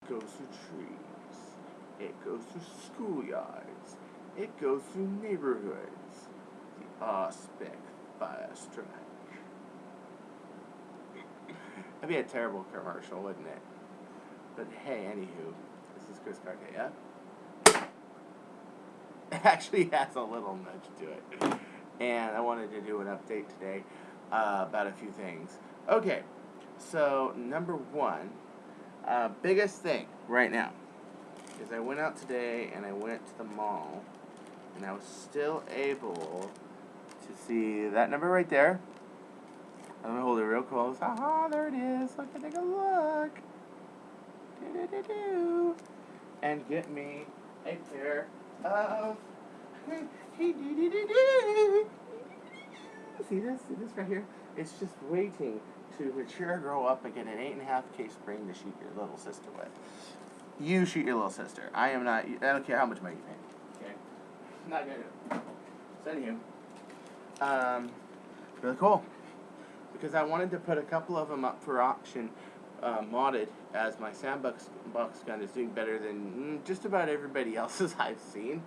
goes through trees. It goes through schoolyards. It goes through neighborhoods. The R-Spec Fire Strike. That'd be a terrible commercial, wouldn't it? But hey, anywho, this is Chris Carter, yeah? It actually has a little nudge to it. And I wanted to do an update today about a few things. Okay, so number one, biggest thing right now is I went out today and I went to the mall and I was still able to see that number right there. I'm going to hold it real close. Aha, there it is. Look, take a look. Do-do-do-do. And get me a pair of... See this? See this right here? It's just waiting to mature, grow up, and get an 8.5K spring to shoot your little sister with. You shoot your little sister. I am not... I don't care how much money you pay. Okay? I'm not going to. So anywho. Really cool. Because I wanted to put a couple of them up for auction, modded, as my sandbox gun is doing better than just about everybody else's I've seen.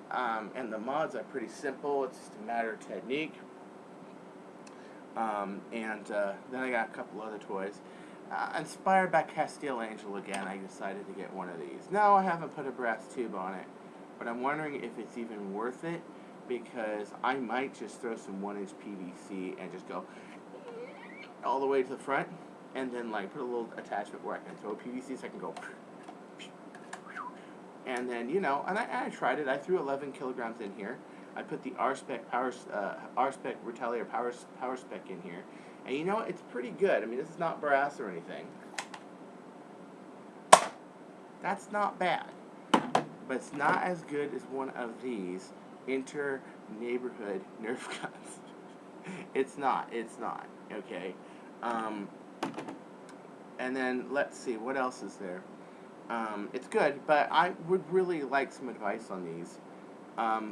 And the mods are pretty simple. It's just a matter of technique. Then I got a couple other toys. Inspired by Castile Angel again, I decided to get one of these. No, I haven't put a brass tube on it, but I'm wondering if it's even worth it, because I might just throw some 1-inch PVC and just go all the way to the front, and then like put a little attachment where I can throw PVC so I can go, and then, you know, and I tried it. I threw 11 kilograms in here. I put the R-Spec Retaliator Power Spec in here, and you know, it's pretty good. I mean, this is not brass or anything. That's not bad, but it's not as good as one of these inter-neighborhood Nerf guns. It's not. Okay. And then let's see, what else is there? It's good, but I would really like some advice on these.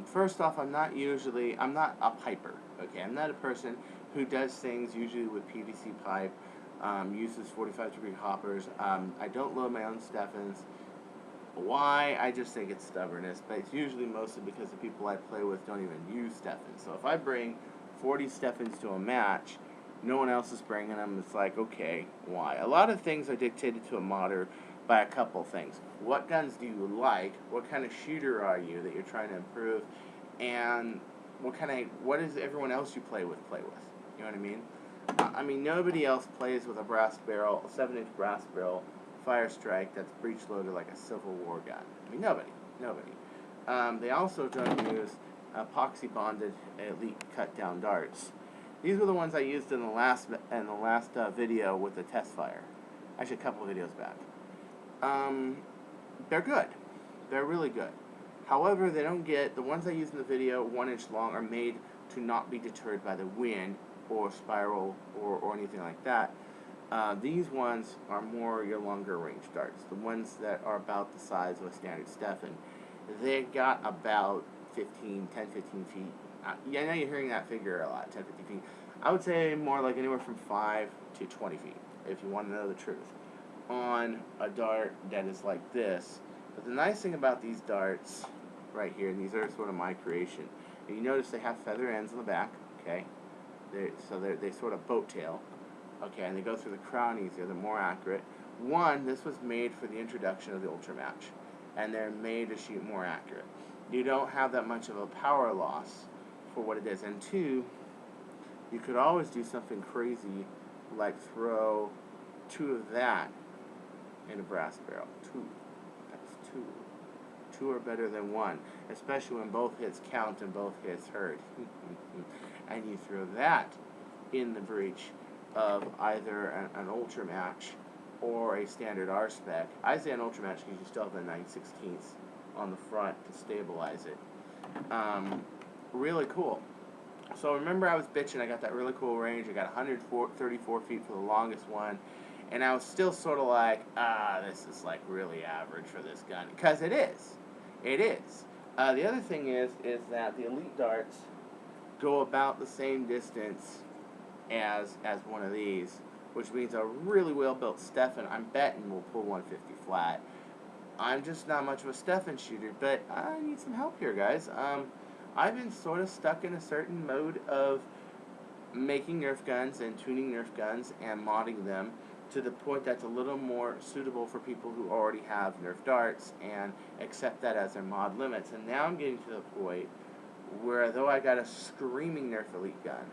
First off, I'm not a piper, okay? I'm not a person who does things usually with PVC pipe, uses 45-degree hoppers. I don't load my own Steffens. Why? I just think it's stubbornness, but it's usually mostly because the people I play with don't even use Steffens. So if I bring 40 Steffens to a match, no one else is bringing them. It's like, okay, why? A lot of things are dictated to a modder by a couple things. What guns do you like? What kind of shooter are you that you're trying to improve? And what does everyone else you play with? You know what I mean? I mean, nobody else plays with a brass barrel, a 7-inch brass barrel fire strike that's breech loaded like a Civil War gun. I mean, nobody. They also don't use Epoxy Bonded Elite Cut-Down Darts. These were the ones I used in the last video with the test fire. Actually, a couple of videos back. They're good. They're really good. However, they don't get, the ones I used in the video, 1-inch long, are made to not be deterred by the wind or spiral or anything like that. These ones are more your longer range darts. The ones that are about the size of a standard Steffen. They got about 10, 15 feet. Yeah, I know you're hearing that figure a lot, 10, 15 feet. I would say more like anywhere from 5 to 20 feet, if you want to know the truth, on a dart that is like this. But the nice thing about these darts right here, and these are sort of my creation, and you notice they have feather ends on the back, okay? They sort of boat tail, okay, and they go through the crown easier, they're more accurate. One, this was made for the introduction of the Ultra Match, and they're made to shoot more accurate. You don't have that much of a power loss for what it is. And two, you could always do something crazy like throw 2 of that in a brass barrel. 2. That's 2. 2 are better than 1, especially when both hits count and both hits hurt. And you throw that in the breech of either an Ultra Match or a standard R-Spec. I say an Ultra Match because you still have the 9/16 on the front to stabilize it. Really cool. So remember, I was bitching, I got that really cool range. I got 134 feet for the longest one, and I was still sort of like, this is like really average for this gun, because it is. The other thing is that the Elite Darts go about the same distance as one of these, which means a really well built Steffen, I'm betting, will pull 150 flat. I'm just not much of a Stefan shooter, but I need some help here, guys. I've been sort of stuck in a certain mode of making Nerf guns and tuning Nerf guns and modding them to the point that's a little more suitable for people who already have Nerf darts and accept that as their mod limits. And now I'm getting to the point where, though I got a screaming Nerf Elite gun,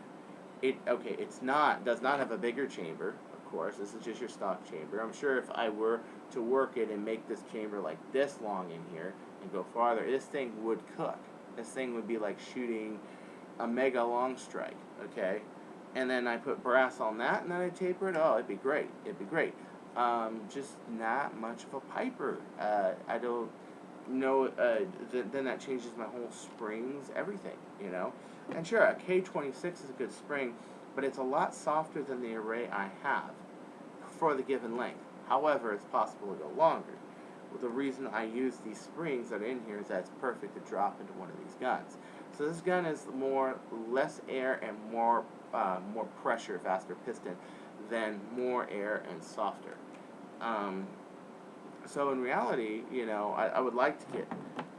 it's does not have a bigger chamber, of course. This is just your stock chamber. I'm sure if I were to work it and make this chamber like this long in here and go farther, this thing would cook. This thing would be like shooting a mega long strike, okay? And then I put brass on that, and then I taper it. Oh, it'd be great. It'd be great. Just not much of a piper. I don't know. Then that changes my whole springs, everything, you know. And sure, a K26 is a good spring, but it's a lot softer than the array I have for the given length. However, it's possible to go longer. Well, the reason I use these springs that are in here is that it's perfect to drop into one of these guns. So this gun is less air and more pressure, faster piston, than more air and softer. So in reality, you know, I would like to get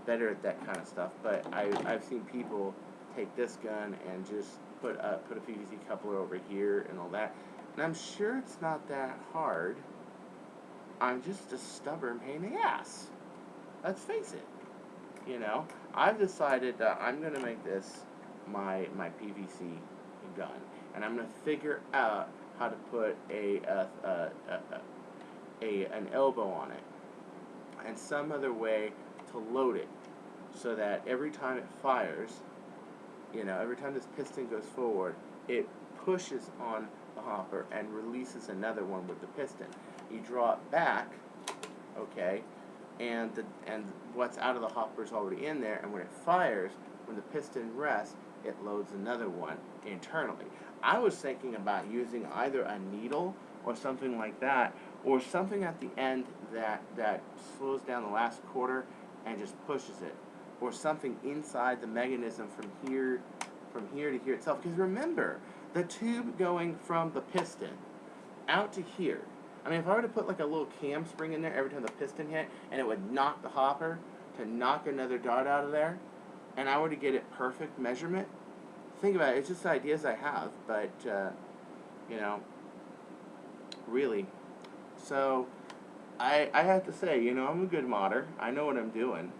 better at that kind of stuff, but I've seen people take this gun and just put a PVC coupler over here and all that, and I'm sure it's not that hard. I'm just a stubborn pain in the ass. Let's face it. You know, I've decided that I'm going to make this my PVC gun, and I'm going to figure out how to put an elbow on it and some other way to load it so that every time it fires, you know, every time this piston goes forward, it pushes on the hopper and releases another one with the piston. You draw it back, okay, and what's out of the hopper is already in there, and when it fires, when the piston rests, it loads another one internally. I was thinking about using either a needle or something like that, or something at the end that slows down the last quarter and just pushes it, or something inside the mechanism from here to here itself. Because remember, the tube going from the piston out to here. I mean, if I were to put like a little cam spring in there every time the piston hit, and it would knock the hopper to knock another dart out of there, and I were to get it perfect measurement, think about it. It's just ideas I have, but you know, really. So I have to say, you know, I'm a good modder. I know what I'm doing.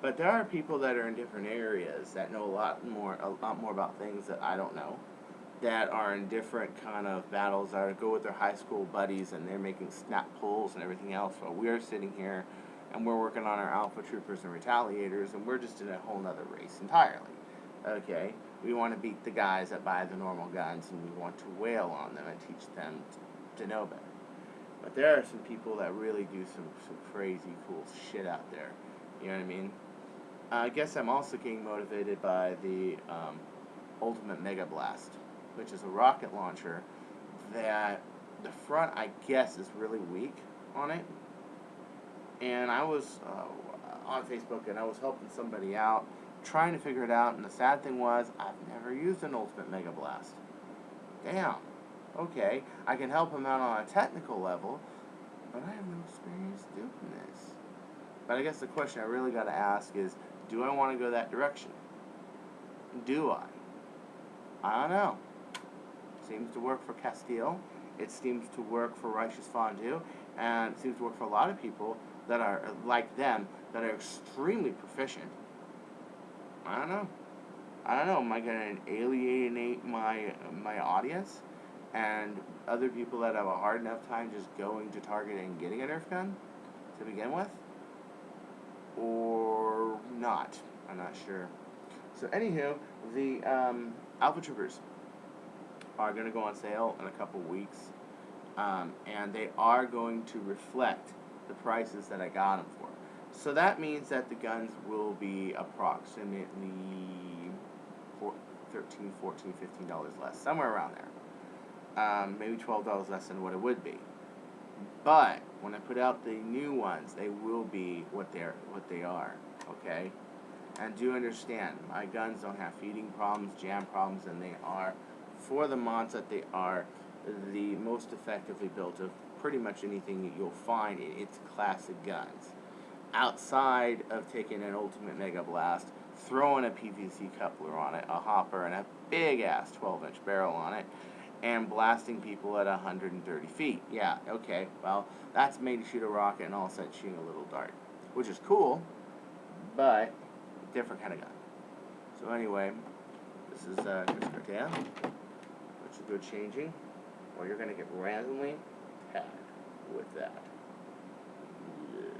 But there are people that are in different areas that know a lot more about things that I don't know, that are in different kind of battles, that go with their high school buddies and they're making snap pulls and everything else, while we're sitting here and we're working on our alpha troopers and retaliators, and we're just in a whole nother race entirely. Okay? We want to beat the guys that buy the normal guns, and we want to wail on them and teach them to know better. But there are some people that really do some crazy cool shit out there. You know what I mean? I guess I'm also getting motivated by the Ultimate Mega Blast, which is a rocket launcher that the front, I guess, is really weak on it. And I was on Facebook, and I was helping somebody out, trying to figure it out, and the sad thing was, I've never used an Ultimate Mega Blast. Damn. Okay, I can help him out on a technical level, but I have no experience doing this. But I guess the question I really got to ask is, do I want to go that direction? Do I? I don't know. Seems to work for Castile. It seems to work for Righteous Fondue. And it seems to work for a lot of people that are like them, that are extremely proficient. I don't know. I don't know. Am I going to alienate my audience and other people that have a hard enough time just going to Target and getting a Nerf gun to begin with? Or not? I'm not sure. So anywho, the Alpha Troopers are going to go on sale in a couple weeks, and they are going to reflect the prices that I got them for. So that means that the guns will be approximately $13, $14, $15 less, somewhere around there. Maybe $12 less than what it would be. But when I put out the new ones, they will be what they are. Okay, and do understand, my guns don't have feeding problems, jam problems, and they are, for the mods that they are, the most effectively built of pretty much anything that you'll find in its classic guns. Outside of taking an Ultimate Mega Blast, throwing a PVC coupler on it, a hopper, and a big-ass 12-inch barrel on it, and blasting people at 130 feet. Yeah, okay, well, that's made to shoot a rocket and all of a sudden shooting a little dart, which is cool, but different kind of gun. So anyway, this is Chris Cartea. What you go changing, or you're going to get randomly tagged with that. Yeah.